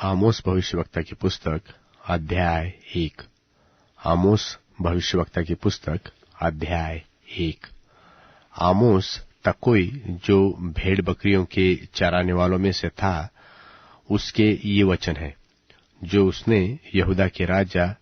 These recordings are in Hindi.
आमोस भविष्यवक्ता की पुस्तक अध्याय 1। आमोस भविष्यवक्ता की पुस्तक अध्याय 1। आमोस तकोई जो भेड़ बकरियों के चराने वालों में से था, उसके ये वचन है जो उसने यहूदा के राजा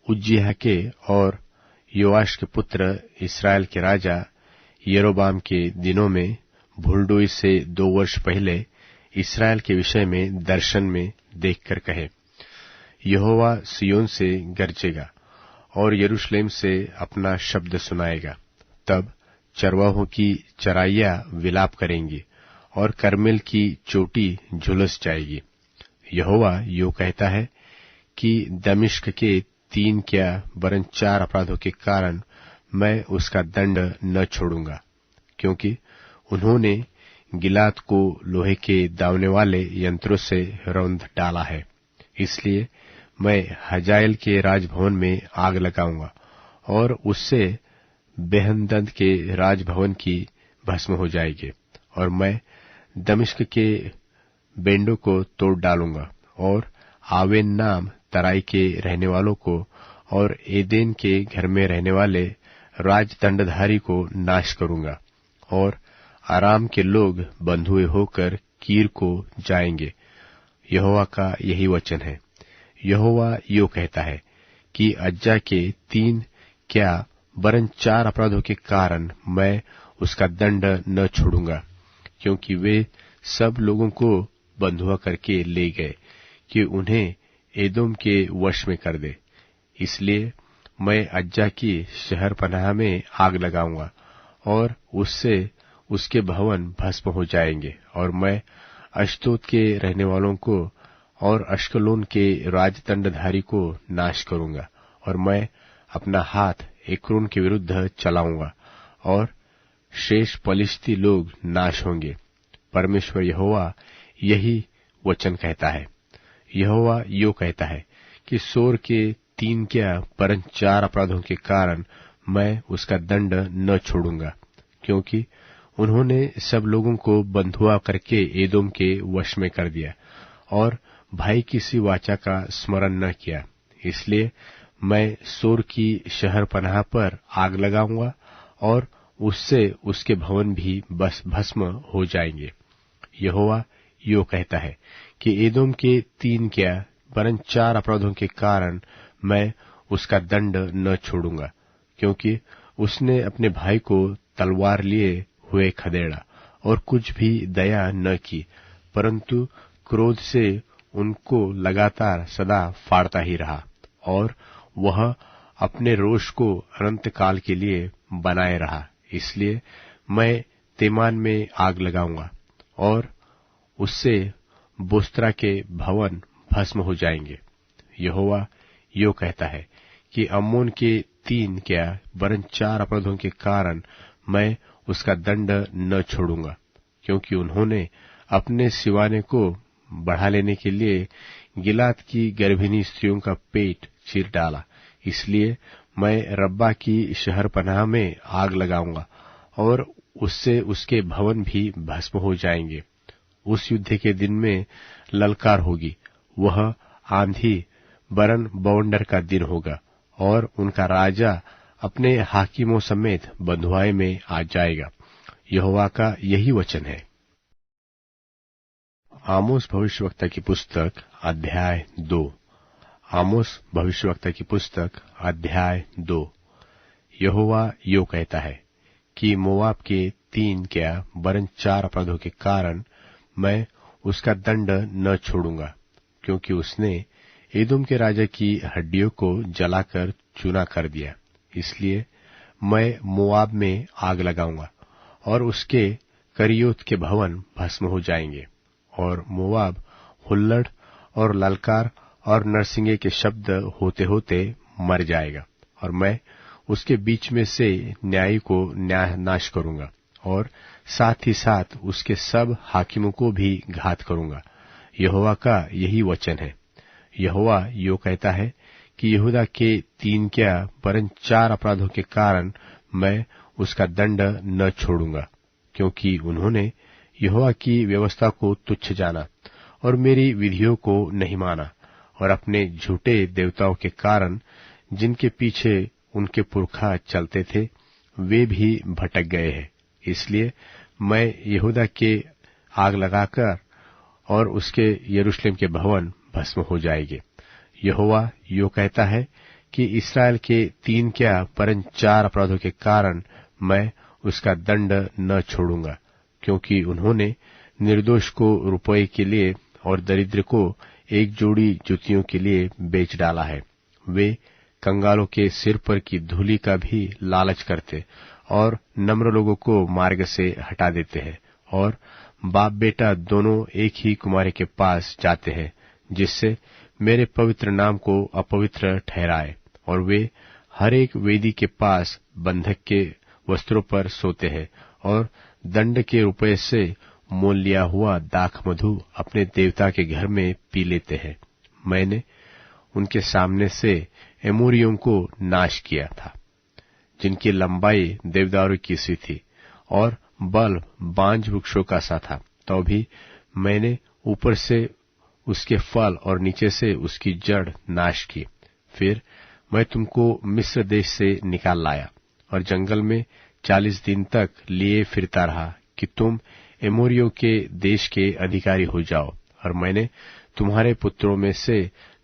उज्जियाह के और योआश के पुत्र इस्राएल के राजा यरोबाम के दिनों में भूलडोई से 2 वर्ष पहले इस्राएल के विषय में दर्शन में देखकर कहे, यहोवा सिय्योन से गरजेगा और यरूशलेम से अपना शब्द सुनाएगा। तब चरवाहों की चराइयां विलाप करेंगी और कर्मेल की चोटी झुलस जाएगी। यहोवा यो कहता है कि दमिश्क के 3 क्या वरन 4 अपराधों के कारण मैं उसका दंड न छोड़ूंगा, क्योंकि उन्होंने गिलाद को लोहे के दावने वाले यंत्रों से रौंद डाला है। इसलिए मैं हजाएल के राजभवन में आग लगाऊंगा और उससे बेहनदद के राजभवन की भस्म हो जाएगी, और मैं दमिश्क के बेंडों को तोड़ डालूंगा और आवेन नाम तराई के रहने वालों को और एदेन के घर में रहने वाले राजदंडधारी को नाश करूंगा, और आराम के लोग बंधुए होकर कीर को जाएंगे। यहोवा का यही वचन है। यहोवा यो कहता है कि अज्जा के 3 क्या वरन 4 अपराधों के कारण मैं उसका दंड न छोड़ूंगा, क्योंकि वे सब लोगों को बंधुआ करके ले गए कि उन्हें एदोम के वश में कर दे। इसलिए मैं अज्जा की शहर पनाह में आग लगाऊंगा और उससे उसके भवन भस्म हो जाएंगे, और मैं अश्दोद के रहने वालों को और अश्कलोन के राजदंडधारी को नाश करूंगा, और मैं अपना हाथ एक्रोन के विरुद्ध चलाऊंगा और शेष पलिश्ती लोग नाश होंगे। परमेश्वर यहोवा यही वचन कहता है। यहोवा यो कहता है कि सोर के 3 क्या वरन 4 अपराधों के कारण मैं उसका दंड न छोड़ूंगा, क्योंकि उन्होंने सब लोगों को बंधुआ करके एदोम के वश में कर दिया और भाई की सी वाचा का स्मरण न किया। इसलिए मैं सोर की शहर पनाह पर आग लगाऊंगा और उससे उसके भवन भी बस भस्म हो जाएंगे। यहोवा यो कहता है कि एदोम के 3 क्या वरन 4 अपराधों के कारण मैं उसका दंड न छोड़ूंगा, क्योंकि उसने अपने भाई को तलवार लिए हुए खदेड़ा और कुछ भी दया न की, परंतु क्रोध से उनको लगातार सदा फाड़ता ही रहा, और वह अपने रोष को अनंत काल के लिए बनाए रहा। इसलिए मैं तेमान में आग लगाऊंगा और उससे बोस्त्रा के भवन भस्म हो जाएंगे। यहोवा यो कहता है कि अम्मोन के 3 क्या वरन 4 अपराधों के कारण मैं उसका दंड न छोड़ूंगा, क्योंकि उन्होंने अपने सिवाने को बढ़ा लेने के लिए गिलाद की गर्भिणी स्त्रियों का पेट चीर डाला। इसलिए मैं रब्बा की शहर पनाह में आग लगाऊंगा और उससे उसके भवन भी भस्म हो जाएंगे। उस युद्ध के दिन में ललकार होगी, वह आंधी वरन बवंडर का दिन होगा, और उनका राजा अपने हाकिमों समेत बंधुआई में आ जाएगा। यहोवा का यही वचन है। आमोस भविष्यवक्ता की पुस्तक अध्याय 2। आमोस भविष्यवक्ता की पुस्तक अध्याय 2। यहोवा यो कहता है कि मोआब के 3 क्या वरन 4 अपराधों के कारण मैं उसका दंड न छोड़ूंगा, क्योंकि उसने एदोम के राजा की हड्डियों को जलाकर चूना कर दिया। इसलिए मैं मोआब में आग लगाऊंगा और उसके करियोत के भवन भस्म हो जाएंगे, और मोआब हुल्लड़ और ललकार और नरसिंगे के शब्द होते होते मर जाएगा, और मैं उसके बीच में से न्यायी को नाश करूंगा और साथ ही साथ उसके सब हाकिमों को भी घात करूंगा। यहोवा का यही वचन है। यहोवा यो कहता है कि यहूदा के 3 क्या वरन 4 अपराधों के कारण मैं उसका दंड न छोड़ूंगा, क्योंकि उन्होंने यहोवा की व्यवस्था को तुच्छ जाना और मेरी विधियों को नहीं माना, और अपने झूठे देवताओं के कारण जिनके पीछे उनके पुरखा चलते थे वे भी भटक गए हैं। इसलिए मैं यहूदा के आग लगाकर और उसके यरूशलेम के भवन भस्म हो जाएंगे। यहोवा यो कहता है कि इस्राएल के 3 क्या वरन 4 अपराधों के कारण मैं उसका दंड न छोड़ूंगा, क्योंकि उन्होंने निर्दोष को रुपये के लिए और दरिद्र को एक जोड़ी जूतियों के लिए बेच डाला है। वे कंगालों के सिर पर की धूलि का भी लालच करते और नम्र लोगों को मार्ग से हटा देते हैं, और बाप बेटा दोनों एक ही कुमारी के पास जाते हैं, जिससे मेरे पवित्र नाम को अपवित्र ठहराए। और वे हर एक वेदी के पास बंधक के वस्त्रों पर सोते हैं और दंड के रुपये से मोल लिया हुआ दाख मधु अपने देवता के घर में पी लेते हैं। मैंने उनके सामने से एमोरियों को नाश किया था, जिनकी लंबाई देवदारों की सी थी और बल बांज वृक्षों का सा था। तो भी मैंने ऊपर से उसके फल और नीचे से उसकी जड़ नाश की। फिर मैं तुमको मिस्र देश से निकाल लाया और जंगल में 40 दिन तक लिए फिरता रहा कि तुम एमोरियों के देश के अधिकारी हो जाओ। और मैंने तुम्हारे पुत्रों में से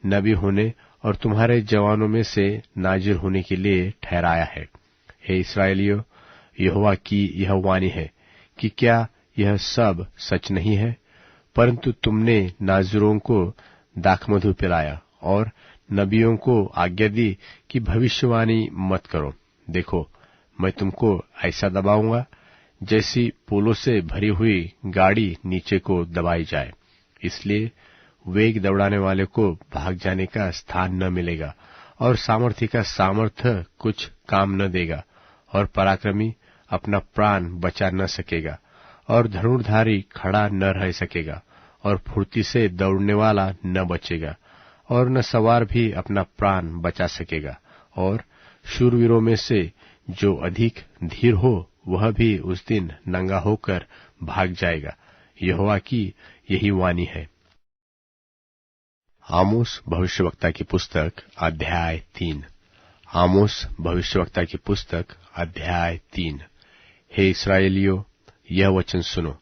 नबी होने और तुम्हारे जवानों में से नाजिर होने के लिए ठहराया है। हे इस्राएलियों, यहोवा की यह वाणी है कि क्या यह सब सच नहीं है? परंतु तुमने नाजिरों को दाखमधु पिलाया और नबियों को आज्ञा दी कि भविष्यवाणी मत करो। देखो, मैं तुमको ऐसा दबाऊंगा जैसी पोलों से भरी हुई गाड़ी नीचे को दबाई जाए। इसलिए वेग दौड़ाने वाले को भाग जाने का स्थान न मिलेगा और सामर्थी का सामर्थ्य कुछ काम न देगा, और पराक्रमी अपना प्राण बचा न सकेगा, और धनुर्धारी खड़ा न रह सकेगा, और फुर्ती से दौड़ने वाला न बचेगा, और न सवार भी अपना प्राण बचा सकेगा। और शूरवीरों में से जो अधिक धीर हो वह भी उस दिन नंगा होकर भाग जाएगा। यहोवा की यही वाणी है। आमोस भविष्यवक्ता की पुस्तक अध्याय 3। आमोस भविष्यवक्ता की पुस्तक अध्याय 3। हे इस्राएलियों, यह वचन सुनो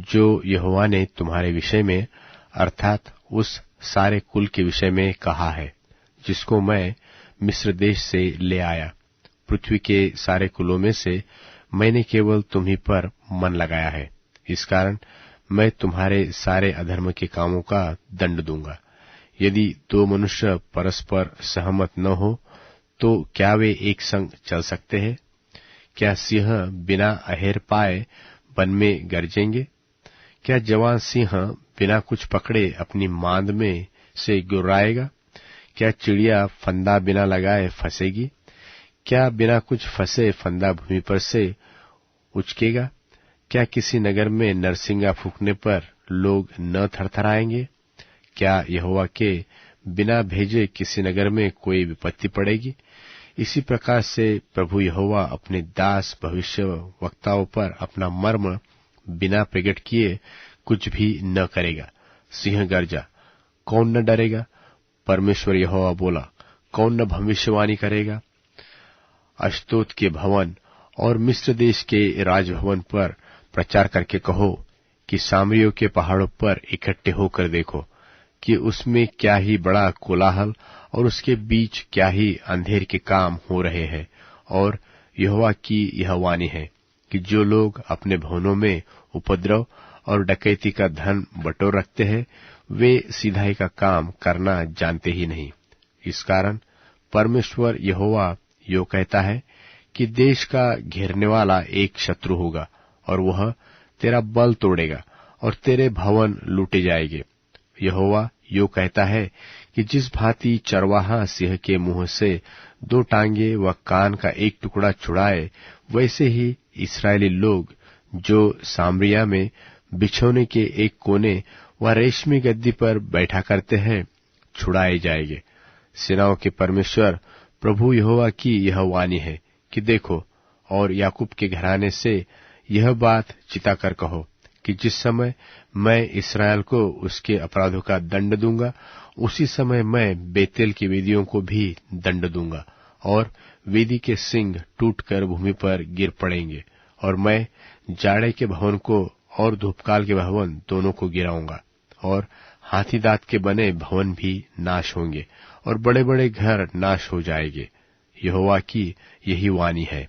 जो यहोवा ने तुम्हारे विषय में अर्थात उस सारे कुल के विषय में कहा है जिसको मैं मिस्र देश से ले आया। पृथ्वी के सारे कुलों में से मैंने केवल तुम्ही पर मन लगाया है। इस कारण मैं तुम्हारे सारे अधर्म के कामों का दंड दूंगा। यदि 2 मनुष्य परस्पर सहमत न हो तो क्या वे एक संग चल सकते हैं? क्या सिंह बिना अहेर पाए वन में गरजेंगे? क्या जवान सिंह बिना कुछ पकड़े अपनी मांद में से गुर्राएगा? क्या चिड़िया फंदा बिना लगाए फंसेगी? क्या बिना कुछ फंसे फंदा भूमि पर से उचकेगा? क्या किसी नगर में नरसिंगा फूंकने पर लोग न थरथराएंगे? क्या यहोवा के बिना भेजे किसी नगर में कोई विपत्ति पड़ेगी? इसी प्रकार से प्रभु यहोवा अपने दास भविष्य वक्ताओं पर अपना मर्म बिना प्रकट किए कुछ भी न करेगा। सिंह गरजा, कौन न डरेगा? परमेश्वर यहोवा बोला, कौन न भविष्यवाणी करेगा? अश्तोत के भवन और मिस्र देश के राजभवन पर प्रचार करके कहो कि सामरियों के पहाड़ों पर इकट्ठे होकर देखो कि उसमें क्या ही बड़ा कोलाहल और उसके बीच क्या ही अंधेर के काम हो रहे हैं। और यहोवा की यह वाणी है कि जो लोग अपने भवनों में उपद्रव और डकैती का धन बटोर रखते हैं वे सीधाई का काम करना जानते ही नहीं। इस कारण परमेश्वर यहोवा यो कहता है कि देश का घेरने वाला एक शत्रु होगा और वह तेरा बल तोड़ेगा और तेरे भवन लूटे जाएंगे। यहोवा यो कहता है कि जिस भांति चरवाहा सिंह के मुंह से 2 टांगे व कान का एक टुकड़ा छुड़ाए, वैसे ही इस्राएली लोग जो सामरिया में बिछौने के एक कोने व रेशमी गद्दी पर बैठा करते हैं छुड़ाए जाएंगे। सेनाओं के परमेश्वर प्रभु यहोवा की यह वाणी है कि देखो, और याकूब के घराने से यह बात चिताकर कहो कि जिस समय मैं इसराइल को उसके अपराधों का दंड दूंगा, उसी समय मैं बेतेल की वेदियों को भी दंड दूंगा, और वेदी के सिंग टूटकर भूमि पर गिर पड़ेंगे, और मैं जाड़े के भवन को और धूपकाल के भवन दोनों को गिराऊंगा, और हाथी दांत के बने भवन भी नाश होंगे, और बड़े बड़े घर नाश हो जाएंगे। यहोवा की यही वाणी है।